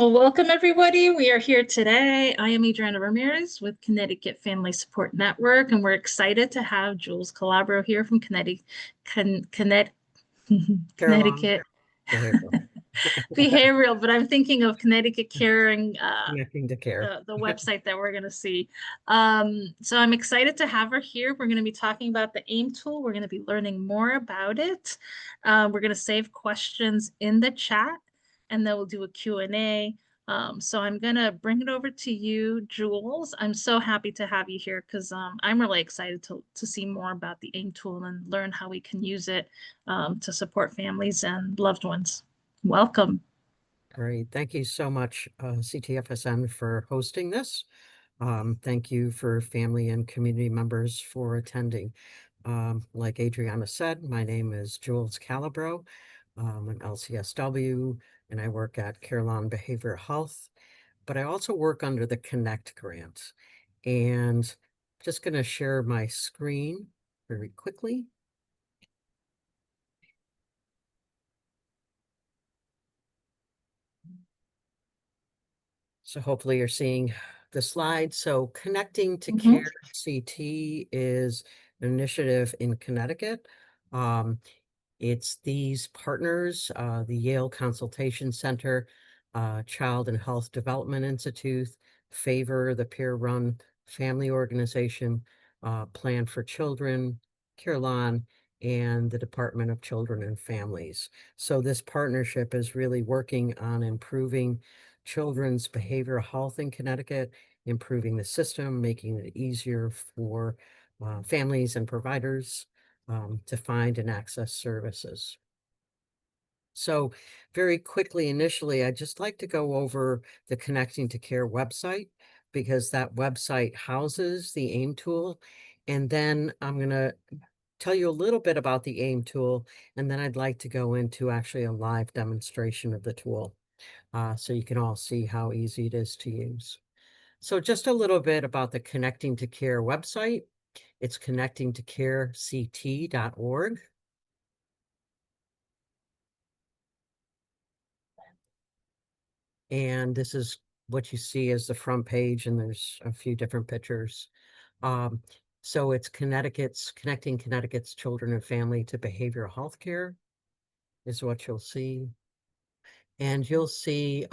Well, welcome everybody. We are here today. I am Adrianna Ramirez with Connecticut Family Support Network, and we're excited to have Jules Calabro here from Carelon, Connecticut behavioral, Behavioral, but I'm thinking of Connecticut Caring, connecting to care. the website that we're going to see. So I'm excited to have her here. We're going to be talking about the AIM tool. We're going to be learning more about it. We're going to save questions in the chat, and then we'll do a Q&A. So I'm going to bring it over to you, Jules. I'm so happy to have you here because I'm really excited to see more about the AIM tool and learn how we can use it to support families and loved ones. Welcome. Great. Thank you so much, CTFSN, for hosting this. Thank you for family and community members for attending. Like Adrianna said, my name is Jules Calabro. I'm an LCSW, and I work at Carelon Behavioral Health, but I also work under the Connect grant. And just going to share my screen very quickly. So hopefully you're seeing the slide. So Connecting to Mhm. Care CT is an initiative in Connecticut. It's these partners, the Yale Consultation Center, Child and Health Development Institute, Favor, the peer-run family organization, Plan for Children, Carelon, and the Department of Children and Families. So this partnership is really working on improving children's behavioral health in Connecticut, improving the system, making it easier for families and providers to find and access services. So very quickly, initially, I'd just like to go over the Connecting to Care website because that website houses the AIM tool. And then I'm going to tell you a little bit about the AIM tool, and then I'd like to go into actually a live demonstration of the tool so you can all see how easy it is to use. So just a little bit about the Connecting to Care website. It's connectingtocarect.org. And this is what you see as the front page, and there's a few different pictures. So it's connecting Connecticut's children and family to behavioral health care is what you'll see. And you'll see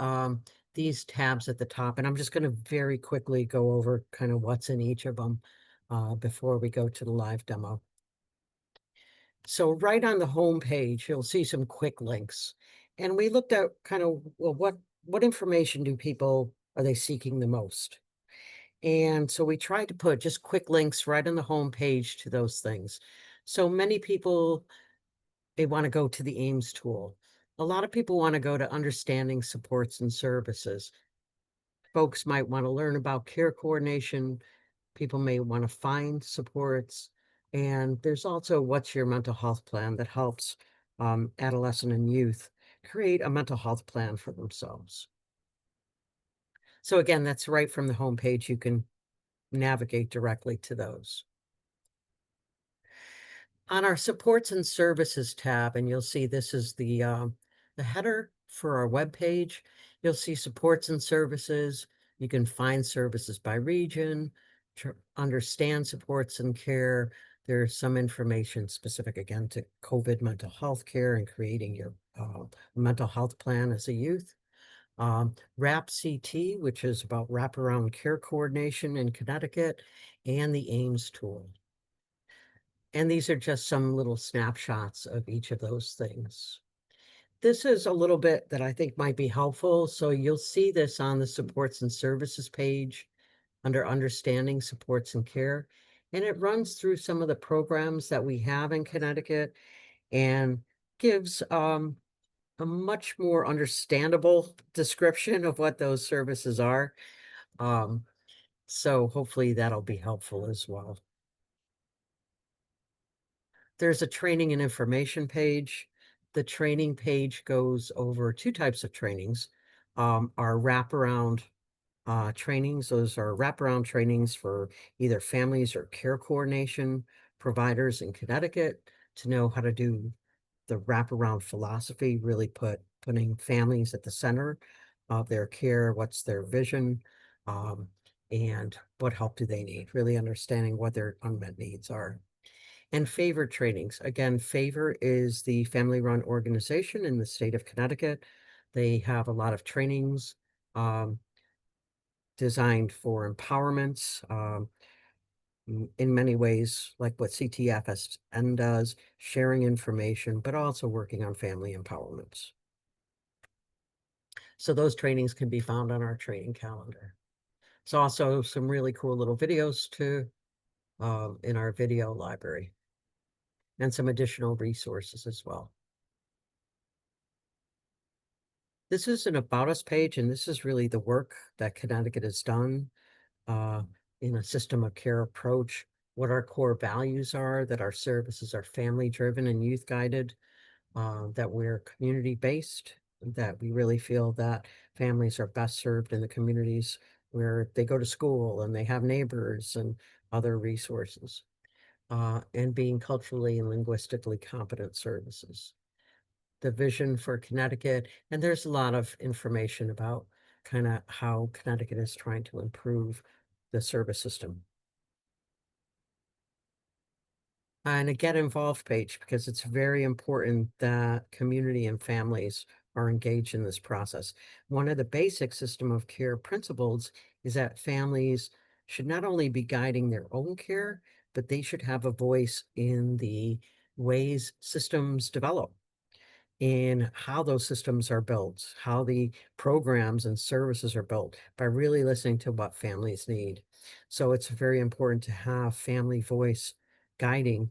these tabs at the top. And I'm just going to very quickly go over kind of what's in each of them before we go to the live demo. So right on the home page, you'll see some quick links. And we looked at kind of, well, what information are they seeking the most? And so we tried to put just quick links right on the home page to those things. So many people, they want to go to the AIMS tool. A lot of people want to go to understanding supports and services. Folks might want to learn about care coordination. People may want to find supports. And there's also what's your mental health plan that helps adolescent and youth create a mental health plan for themselves. So again, that's right from the homepage. You can navigate directly to those. On our supports and services tab, and you'll see this is the header for our web page. You'll see supports and services. You can find services by region, understand supports and care. There's some information specific, again, to COVID mental health care and creating your mental health plan as a youth. RAP CT, which is about wraparound care coordination in Connecticut, and the AIMS tool. And these are just some little snapshots of each of those things. This is a little bit that I think might be helpful. So you'll see this on the supports and services page under understanding supports and care. And it runs through some of the programs that we have in Connecticut and gives a much more understandable description of what those services are. So hopefully that'll be helpful as well. There's a training and information page. The training page goes over two types of trainings. Our wraparound trainings. Those are wraparound trainings for either families or care coordination providers in Connecticut to know how to do the wraparound philosophy, really putting families at the center of their care, what's their vision, and what help do they need, really understanding what their unmet needs are. And favor trainings. Again, Favor is the family-run organization in the state of Connecticut. They have a lot of trainings um, designed for empowerment, in many ways, like what CTFSN does, sharing information, but also working on family empowerment. So those trainings can be found on our training calendar. There's also some really cool little videos too in our video library, and some additional resources as well. This is an About Us page, and this is really the work that Connecticut has done uh, in a system of care approach, what our core values are, that our services are family-driven and youth-guided, that we're community-based, that we really feel that families are best served in the communities where they go to school and they have neighbors and other resources, and being culturally and linguistically competent services. The vision for Connecticut, and there's a lot of information about kind of how Connecticut is trying to improve the service system. And a Get Involved page, because it's very important that community and families are engaged in this process. One of the basic system of care principles is that families should not only be guiding their own care, but they should have a voice in the ways systems develop, in how those systems are built, how the programs and services are built, by really listening to what families need. So it's very important to have family voice guiding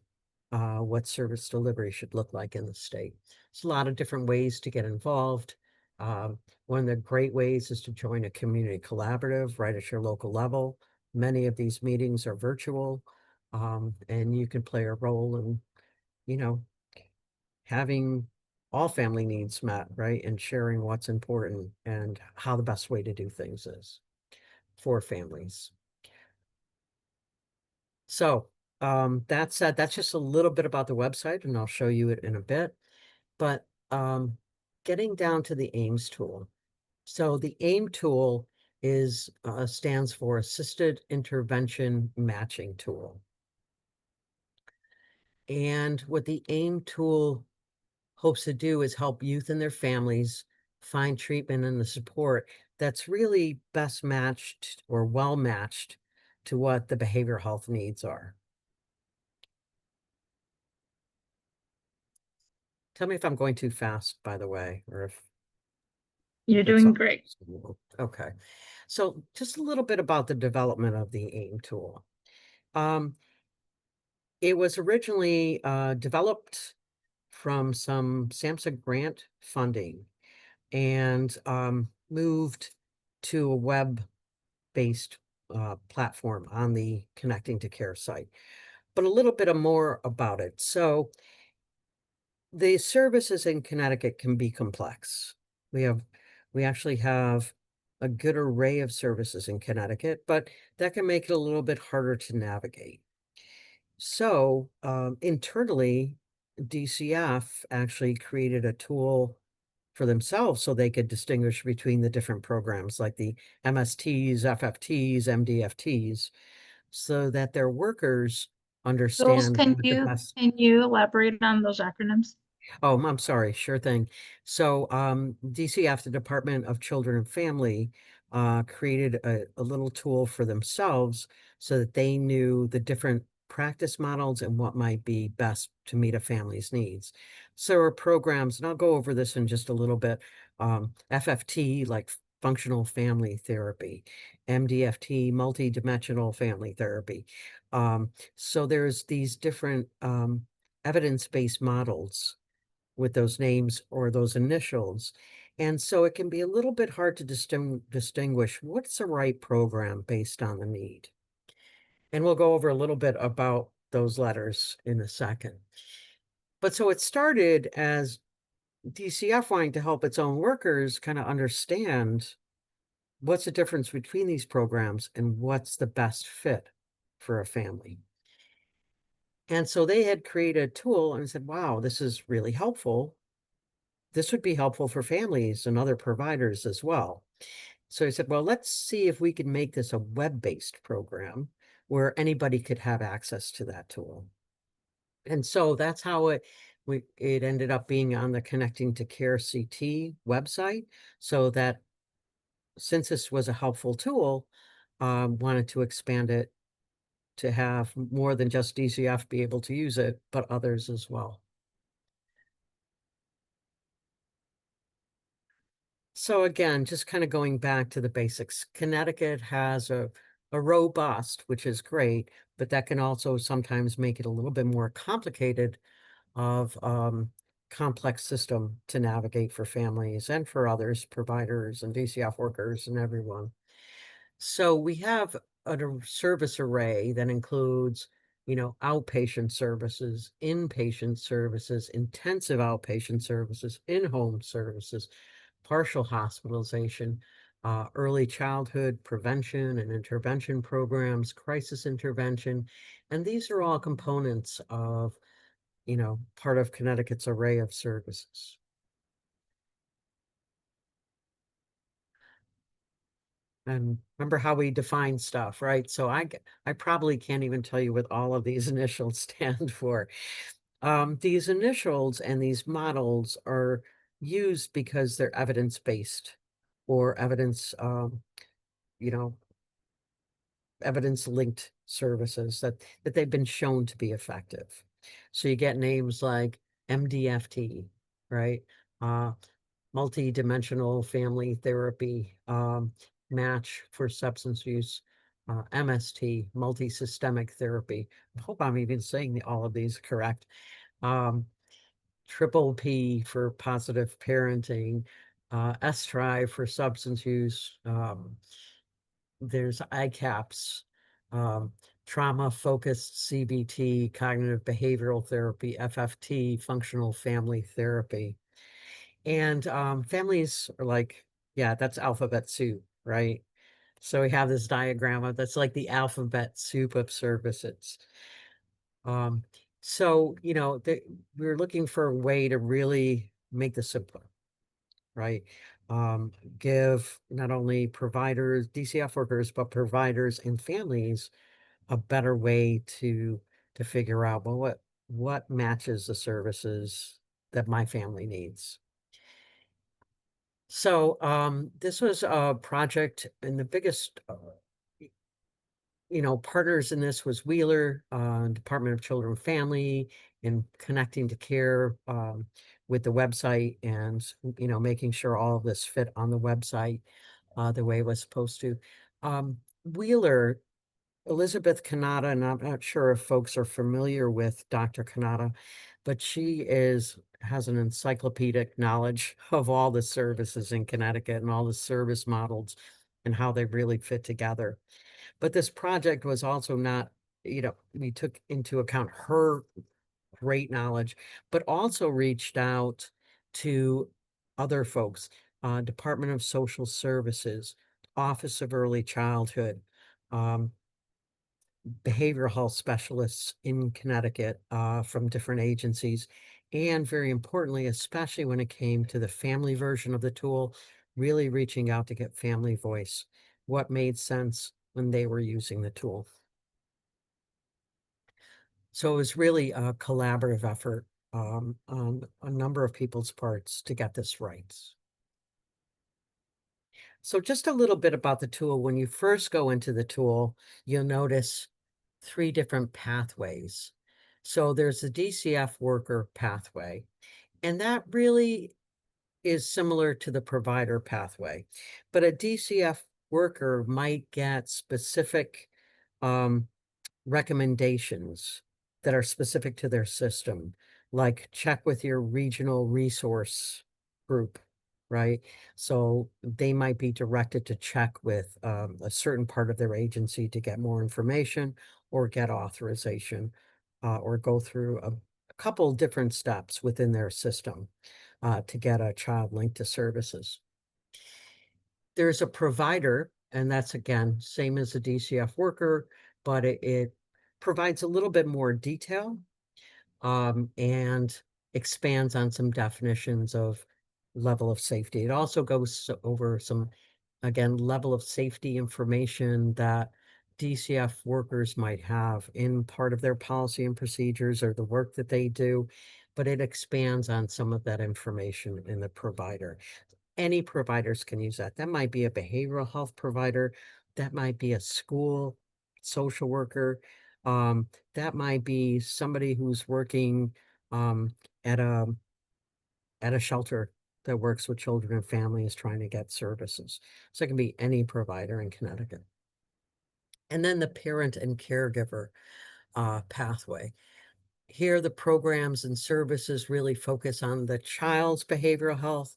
what service delivery should look like in the state. There's a lot of different ways to get involved. One of the great ways is to join a community collaborative right at your local level. Many of these meetings are virtual, and you can play a role in, you know, having all family needs met, right? And sharing what's important and how the best way to do things is for families. So that said, that's just a little bit about the website, and I'll show you it in a bit. But getting down to the AIMS tool. So the AIM tool is stands for Assisted Intervention Matching Tool. And what the AIM tool hopes to do is help youth and their families find treatment and the support that's really best matched or well matched to what the behavioral health needs are. Tell me if I'm going too fast, by the way, or You're if it's doing great. okay. So just a little bit about the development of the AIM tool. It was originally developed from some SAMHSA grant funding, and moved to a web-based platform on the Connecting to Care site. But a little bit more about it. So the services in Connecticut can be complex. We actually have a good array of services in Connecticut, but that can make it a little bit harder to navigate. So internally, DCF actually created a tool for themselves so they could distinguish between the different programs like the MSTs, FFTs, MDFTs, so that their workers Jules, understand can what the you best. can you elaborate on those acronyms? Oh, I'm sorry. Sure thing. So, DCF, the Department of Children and Family, created a little tool for themselves so that they knew the different practice models and what might be best to meet a family's needs. So, there are programs, and I'll go over this in just a little bit. FFT, like functional family therapy, MDFT, multidimensional family therapy. So, there's these different evidence-based models with those names or those initials. And so it can be a little bit hard to distinguish what's the right program based on the need. And we'll go over a little bit about those letters in a second. But so it started as DCF wanting to help its own workers kind of understand what's the difference between these programs and what's the best fit for a family. And so they had created a tool and said, wow, this is really helpful. this would be helpful for families and other providers as well. So he said, well, let's see if we can make this a web-based program where anybody could have access to that tool. And so that's how it ended up being on the Connecting to Care CT website. So that since this was a helpful tool, wanted to expand it to have more than just DCF be able to use it, but others as well. So again, just kind of going back to the basics, Connecticut has a robust, which is great, but that can also sometimes make it a little bit more complicated of complex system to navigate for families and for others, providers and DCF workers and everyone. So we have a service array that includes, outpatient services, inpatient services, intensive outpatient services, in-home services, partial hospitalization, early childhood prevention and intervention programs, crisis intervention. And these are all components of, part of Connecticut's array of services. And remember how we define stuff, right? So I probably can't even tell you what all of these initials stand for. These initials and these models are used because they're evidence-based or you know, evidence-linked services that they've been shown to be effective. So you get names like MDFT, right? Uh, multi-dimensional family therapy, match for substance use, MST, multi-systemic therapy. I hope I'm even saying all of these correct. Triple P for positive parenting, S-Tribe for substance use. There's ICAPS, trauma-focused CBT, cognitive behavioral therapy, FFT, functional family therapy. And families are like, yeah, that's alphabet soup, right? So we have this diagram of that's like the alphabet soup of services. Um, so, we're looking for a way to really make this simpler, right? Give not only providers, DCF workers, but providers and families a better way to figure out, well, what matches the services that my family needs. So this was a project, and the biggest partners in this was Wheeler, Department of Children and Family, and Connecting to Care with the website, and making sure all of this fit on the website the way it was supposed to. Wheeler, Elizabeth Kanata, and I'm not sure if folks are familiar with Dr. Kanata, but she has an encyclopedic knowledge of all the services in Connecticut and all the service models and how they really fit together. But this project was also not, we took into account her great knowledge, but also reached out to other folks, Department of Social Services, Office of Early Childhood, behavioral health specialists in Connecticut from different agencies. And very importantly, especially when it came to the family version of the tool, really reaching out to get family voice, what made sense when they were using the tool. So it was really a collaborative effort on a number of people's parts to get this right. So just a little bit about the tool. When you first go into the tool, you'll notice 3 different pathways. So there's the DCF worker pathway, and that really is similar to the provider pathway. But a DCF worker might get specific recommendations that are specific to their system, like check with your regional resource group, right? So they might be directed to check with a certain part of their agency to get more information or get authorization or go through a couple different steps within their system to get a child linked to services. There's a provider, and that's again, same as a DCF worker, but it provides a little bit more detail and expands on some definitions of level of safety. It also goes over some, again, level of safety information that DCF workers might have in part of their policy and procedures or the work that they do, but it expands on some of that information in the provider. Any providers can use that. That might be a behavioral health provider, that might be a school social worker, that might be somebody who's working um, at a shelter that works with children and families trying to get services. So it can be any provider in Connecticut. And then the parent and caregiver pathway. Here, the programs and services really focus on the child's behavioral health.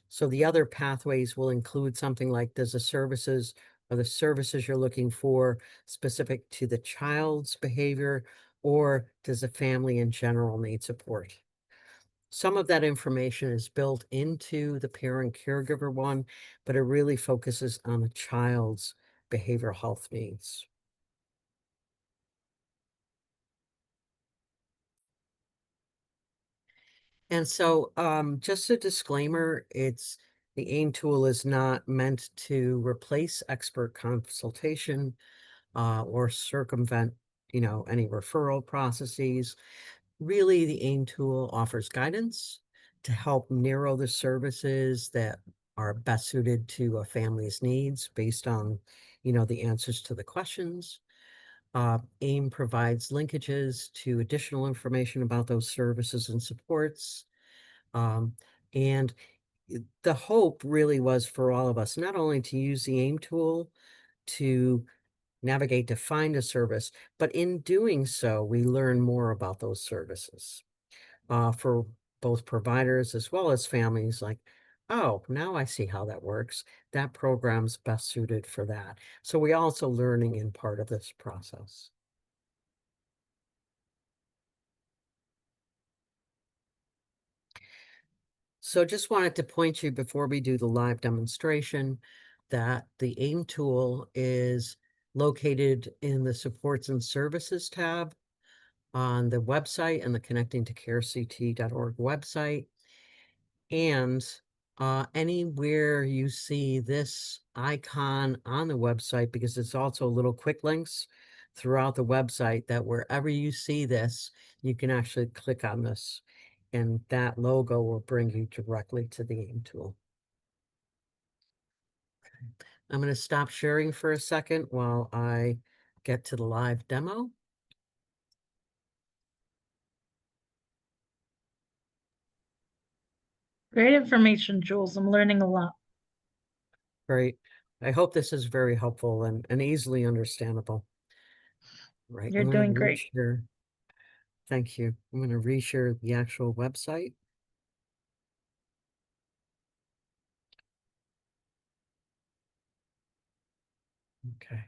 So the other pathways will include something like, does the services or the services you're looking for specific to the child's behavior, or does the family in general need support? Some of that information is built into the parent caregiver one, but it really focuses on the child's behavioral health needs. And so, just a disclaimer, the AIM tool is not meant to replace expert consultation or circumvent, any referral processes. Really, the AIM tool offers guidance to help narrow the services that are best suited to a family's needs based on, the answers to the questions. AIM provides linkages to additional information about those services and supports. Um, and the hope really was for all of us, not only to use the AIM tool to navigate to find a service, but in doing so, we learn more about those services for both providers as well as families. Like, oh, now I see how that works. That program's best suited for that. So we also learning in part of this process. So just wanted to point you before we do the live demonstration that the AIM tool is located in the supports and services tab on the website and the connecting to carect.org website. And anywhere you see this icon on the website, because it's also little quick links throughout the website, that wherever you see this, you can actually click on this and that logo will bring you directly to the AIM tool. I'm going to stop sharing for a second while I get to the live demo. Great information, Jules. I'm learning a lot. Great. I hope this is very helpful and easily understandable. Right. You're I'm going doing to great. reshare. Thank you. I'm going to reshare the actual website. Okay.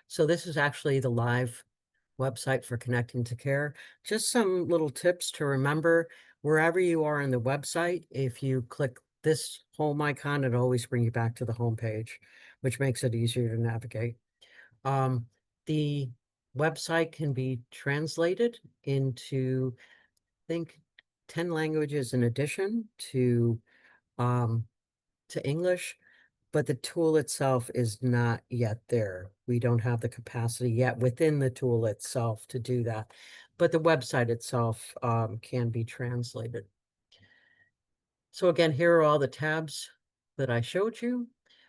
So this is actually the live website for Connecting to Care. Just some little tips to remember wherever you are in the website. If you click this home icon, it always brings you back to the home page, which makes it easier to navigate. The website can be translated into, I think, 10 languages in addition to English, but the tool itself is not yet there. We don't have the capacity yet within the tool itself to do that, but the website itself can be translated. So again, here are all the tabs that I showed you.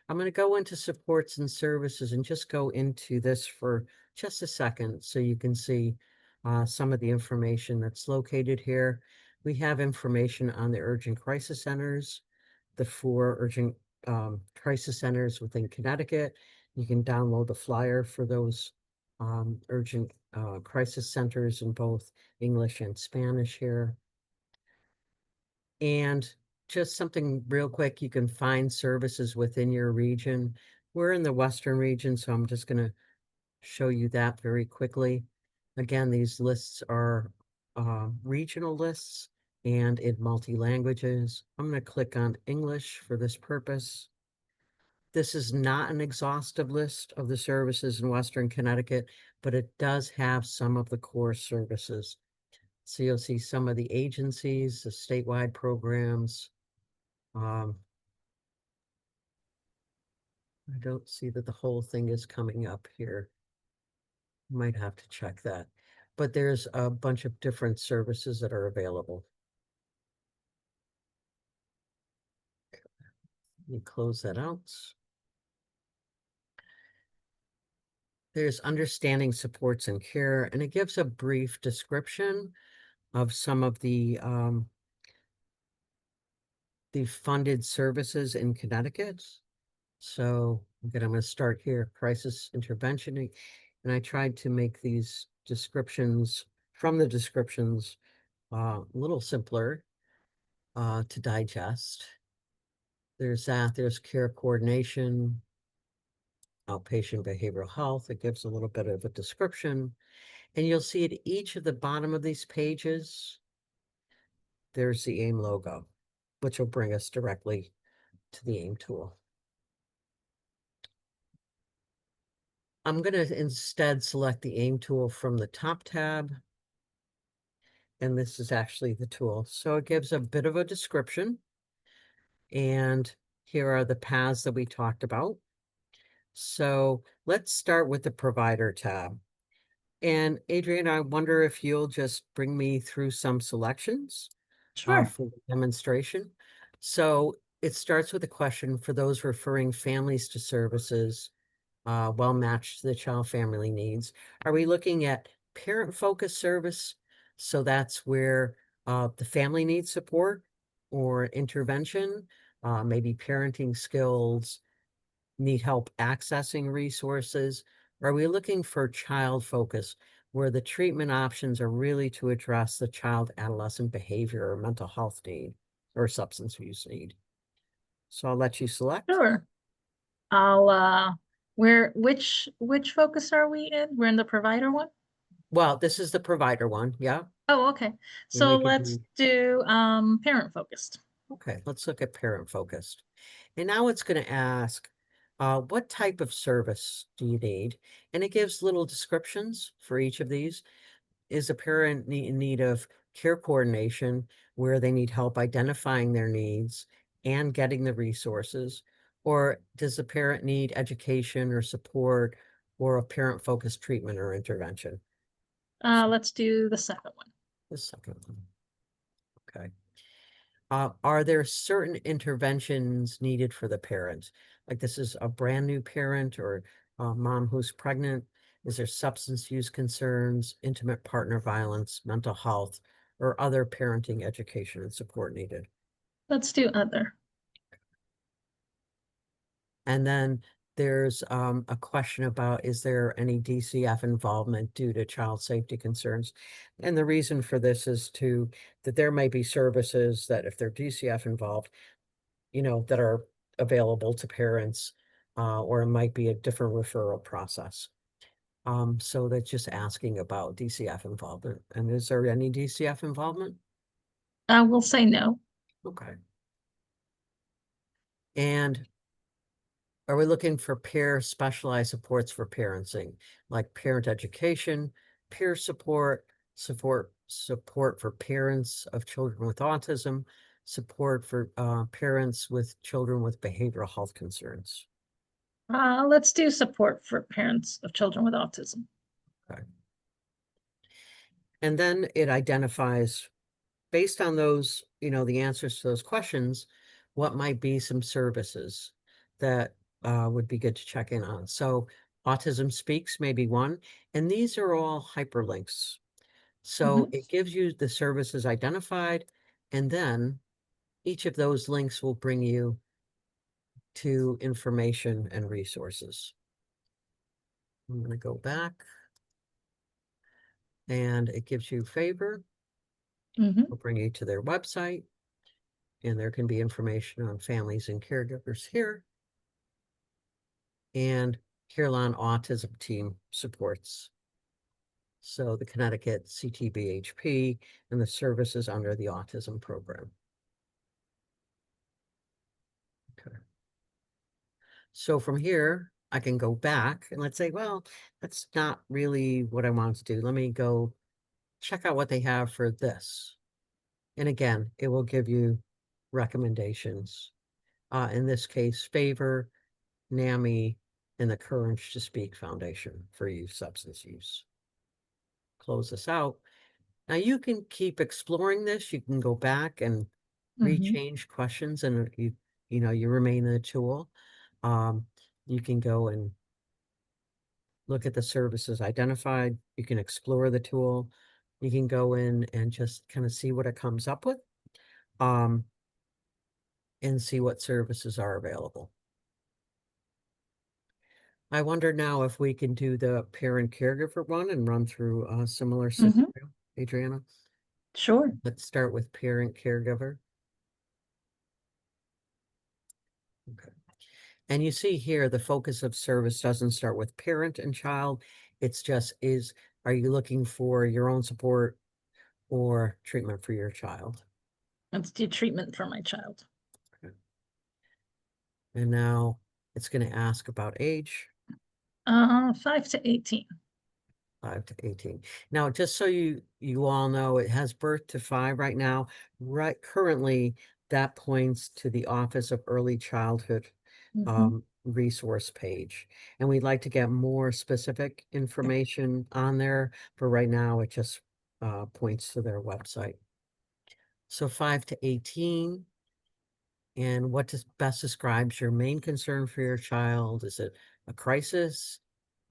I'm going to go into supports and services and just go into this for just a second so you can see some of the information that's located here. We have information on the urgent crisis centers, the 4 urgent crisis centers within Connecticut. You can download the flyer for those urgent crisis centers in both English and Spanish here. And just something real quick, you can find services within your region. We're in the Western region, so I'm just going to show you that very quickly. Again, these lists are regional lists and in multi-languages. I'm going to click on English for this purpose. This is not an exhaustive list of the services in Western Connecticut, but it does have some of the core services. So you'll see some of the agencies, the statewide programs, I don't see that the whole thing is coming up here. Might have to check that. But there's a bunch of different services that are available. Let me close that out. There's understanding supports and care, and it gives a brief description of some of the funded services in Connecticut. So again, I'm going to start here, crisis intervention. And I tried to make these descriptions from the descriptions a little simpler to digest. There's that, there's care coordination, outpatient behavioral health. It gives a little bit of a description. And you'll see at each of the bottom of these pages, there's the AIM logo, which will bring us directly to the AIM tool. I'm going to instead select the AIM tool from the top tab. And this is actually the tool. So it gives a bit of a description. And here are the paths that we talked about. So let's start with the provider tab. And Adrianna, I wonder if you'll just bring me through some selections Sure. for the demonstration. So it starts with a question for those referring families to services well matched to the child family needs. Are we looking at parent-focused service? So that's where the family needs support or intervention, maybe parenting skills, need help accessing resources? Are we looking for child focus, where the treatment options are really to address the child adolescent behavior or mental health need or substance use need? So I'll let you select. Sure. I'll which focus are we in? We're in the provider one? Well, this is the provider one, yeah. Oh, okay. And So we could let's do, do parent focused. okay, let's look at parent focused. And now it's going to ask, what type of service do you need? And it gives little descriptions for each of these. Is a parent in need of care coordination where they need help identifying their needs and getting the resources? Or does the parent need education or support or a parent-focused treatment or intervention? So Let's do the second one. the second one. Okay. Are there certain interventions needed for the parent? Like this is a brand new parent or a mom who's pregnant. Is there substance use concerns, intimate partner violence, mental health, or other parenting education and support needed? Let's do other. And then there's a question about, is there any DCF involvement due to child safety concerns? And the reason for this is that there may be services that if they're DCF involved, that are available to parents, or it might be a different referral process. So that's just asking about DCF involvement. And is there any DCF involvement? We'll say no. Okay. And are we looking for peer specialized supports for parenting, like parent education, peer support for parents of children with autism, support for parents with children with behavioral health concerns? Let's do support for parents of children with autism. Okay. And then it identifies, based on those, the answers to those questions, what might be some services that would be good to check in on. So Autism Speaks may be one, and these are all hyperlinks. So Mhm. it gives you the services identified, and then each of those links will bring you to information and resources. I'm going to go back, and it gives you favor. Mhm. It'll bring you to their website. And there can be information on families and caregivers here. And Carelon Autism Team supports. So the Connecticut CTBHP and the services under the autism program. Okay. So from here, I can go back and let's say, well, that's not really what I want to do. Let me go check out what they have for this. And again, it will give you recommendations. In this case, Favor, NAMI, and the Courage to Speak Foundation for Youth Substance Use. Close this out. Now you can keep exploring this. You can go back and rechange questions, and you remain in the tool. You can go and look at the services identified. You can explore the tool. You can go in and just kind of see what it comes up with, and see what services are available. I wonder now if we can do the parent caregiver one and run through a similar scenario, Adriana. Sure. Let's start with parent caregiver. Okay. And you see here, the focus of service doesn't start with parent and child. It's just are you looking for your own support or treatment for your child? Let's do treatment for my child. Okay. And now it's going to ask about age. 5 to 18. 5 to 18. Now, just so you all know, it has birth to 5 right now. Right, currently, that points to the Office of Early Childhood resource page. And we'd like to get more specific information on there, but right now it just points to their website. So 5 to 18. And what best describes your main concern for your child? Is it a crisis?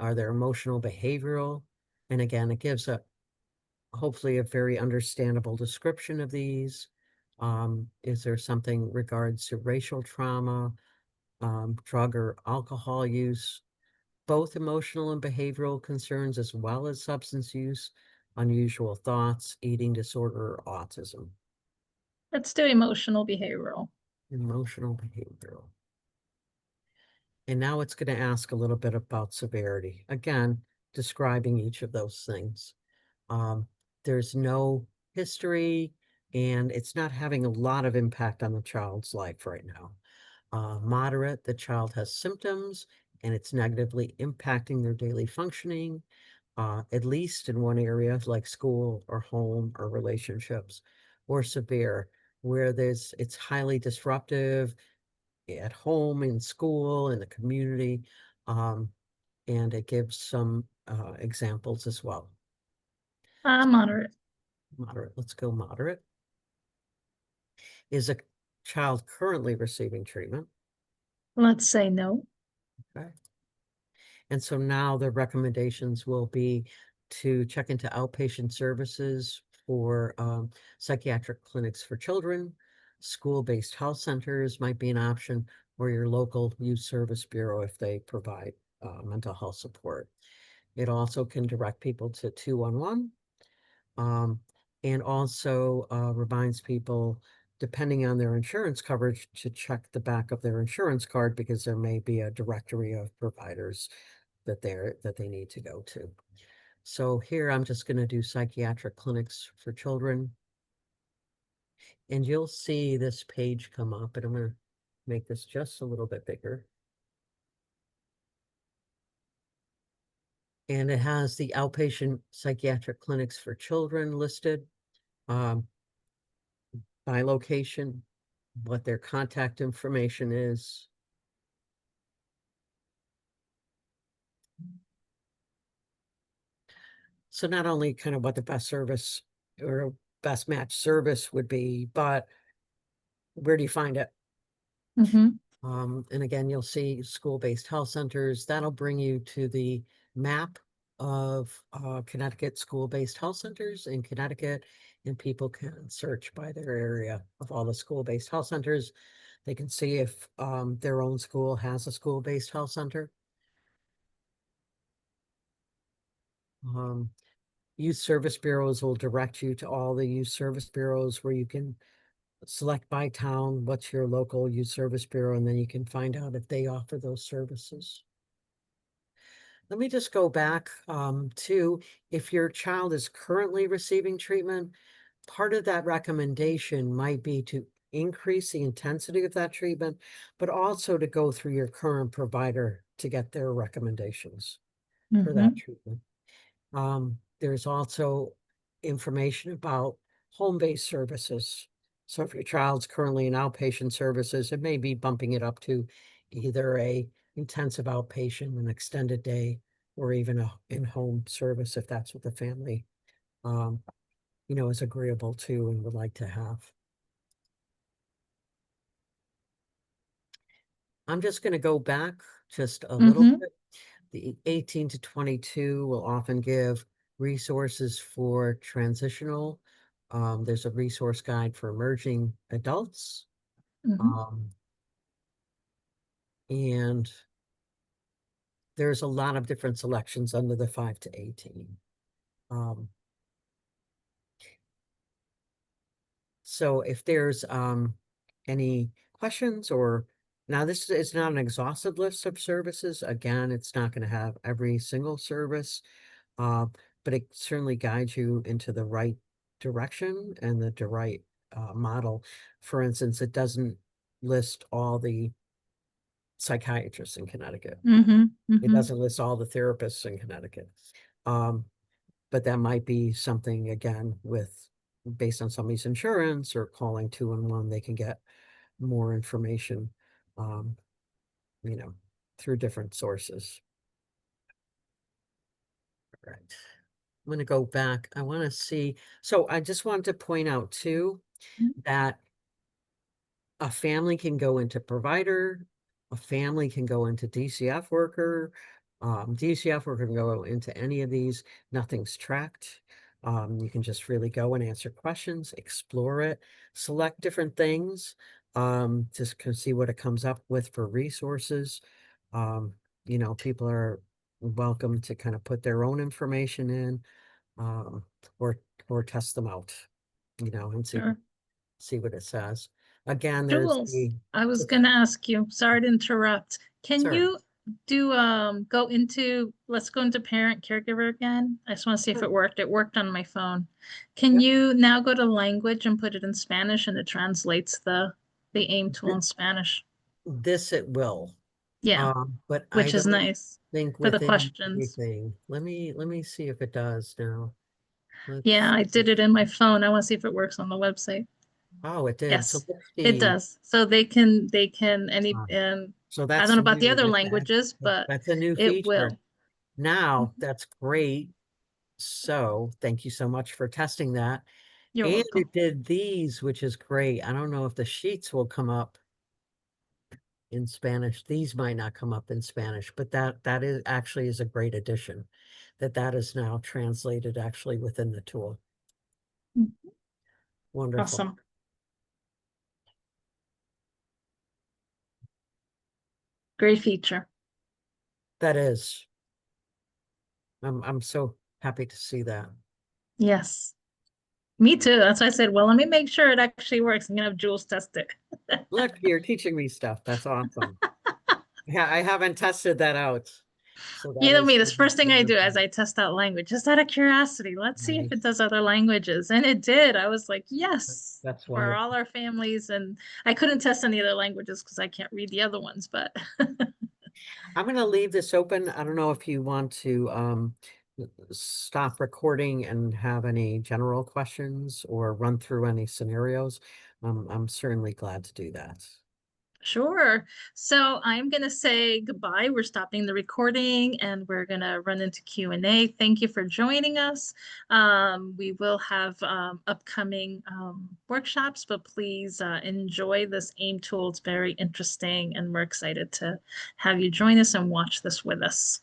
Are there emotional, behavioral? And again, it gives hopefully a very understandable description of these. Is there something regards to racial trauma, drug or alcohol use, both emotional and behavioral concerns, as well as substance use, unusual thoughts, eating disorder, or autism? Let's do emotional behavioral. Emotional behavioral. And now it's going to ask a little bit about severity. Again, describing each of those things. There's no history, and it's not having a lot of impact on the child's life right now. Moderate, the child has symptoms, and it's negatively impacting their daily functioning, at least in one area like school or home or relationships. Or severe, where it's highly disruptive at home, in school, in the community, and it gives some examples as well. Moderate. Moderate. Let's go moderate. Is a child currently receiving treatment? Let's say no. Okay. And so now the recommendations will be to check into outpatient services for psychiatric clinics for children, school-based health centers might be an option, or your local youth service bureau if they provide mental health support. It also can direct people to 211, and also reminds people, depending on their insurance coverage, to check the back of their insurance card, because there may be a directory of providers that they need to go to. So here I'm just going to do psychiatric clinics for children. And you'll see this page come up, and I'm going to make this just a little bit bigger. And it has the outpatient psychiatric clinics for children listed by location, what their contact information is. So not only kind of what the best service or best match service would be, but where do you find it? And again, you'll see school-based health centers. That'll bring you to the map of Connecticut school-based health centers in Connecticut, and people can search by their area of all the school-based health centers. They can see if their own school has a school-based health center. Youth service bureaus will direct you to all the youth service bureaus, where you can select by town what's your local youth service bureau, and then you can find out if they offer those services. Let me just go back to, if your child is currently receiving treatment, part of that recommendation might be to increase the intensity of that treatment, but also to go through your current provider to get their recommendations for that treatment. There's also information about home-based services. So if your child's currently in outpatient services, it may be bumping it up to either a intensive outpatient, an extended day, or even a in-home service if that's what the family, um, is agreeable to and would like to have. I'm just going to go back just a little Mm-hmm. bit. The 18 to 22 will often give resources for transitional. There's a resource guide for emerging adults. Mm-hmm. Um, and there's a lot of different selections under the 5 to 18. Um, so if there's any questions or now this is not an exhaustive list of services. Again, it's not going to have every single service, uh, but it certainly guides you into the right direction and the right model. For instance, it doesn't list all the psychiatrists in Connecticut. Mm-hmm. It Mm-hmm. doesn't list all the therapists in Connecticut. Um, but that might be something again with based on somebody's insurance or calling 211, they can get more information, um, you know, through different sources. All right. I'm going to go back. I want to see. So I just wanted to point out too that a family can go into provider, a family can go into DCF worker, DCF worker can go into any of these. Nothing's tracked. You can just really go and answer questions, explore it, select different things, just can see what it comes up with for resources. People are welcome to kind of put their own information in, um, or test them out, and Sure. see what it says. Again, there's Jules, the, I was gonna ask you, sorry to interrupt. Can sorry. you let's go into parent caregiver again? I just want to see if Sure. it worked. It worked on my phone. Can Yeah, you now go to language and put it in Spanish and it translates the AIM tool in Spanish? this it will. Yeah, But I which is don't nice think for the within questions. everything. Let me see if it does now. Yeah, Let's I did it in my phone. I want to see if it works on the website. oh, it did. So Yes, let's it see. does. So they can any Uh, and so I don't that's know about the new. other languages, but That's a new it feature. will. Now Mhm. that's great. So thank you so much for testing that. You're And welcome. it did these, which is great. I don't know if the sheets will come up in Spanish. These might not come up in Spanish, but that is actually is a great addition. That is now translated actually within the tool. Mhm. Wonderful. Awesome. Great feature. That is. I'm so happy to see that. Yes. Me too. That's why I said, well, let me make sure it actually works. I'm gonna have Jules test it. Look, you're teaching me stuff. That's awesome. Yeah, I haven't tested that out. So that You know is me, this first thing I do as I test out language, just out of curiosity, let's see if it nice. does other languages. And it did. I was like, yes, That's for wonderful. all our families. And I couldn't test any other languages because I can't read the other ones, but I'm going to leave this open. I don't know if you want to stop recording and have any general questions or run through any scenarios. I'm certainly glad to do that. sure. So I'm going to say goodbye. We're stopping the recording and we're going to run into Q&A. Thank you for joining us. We will have upcoming workshops, but please enjoy this AIM tool. It's very interesting and we're excited to have you join us and watch this with us.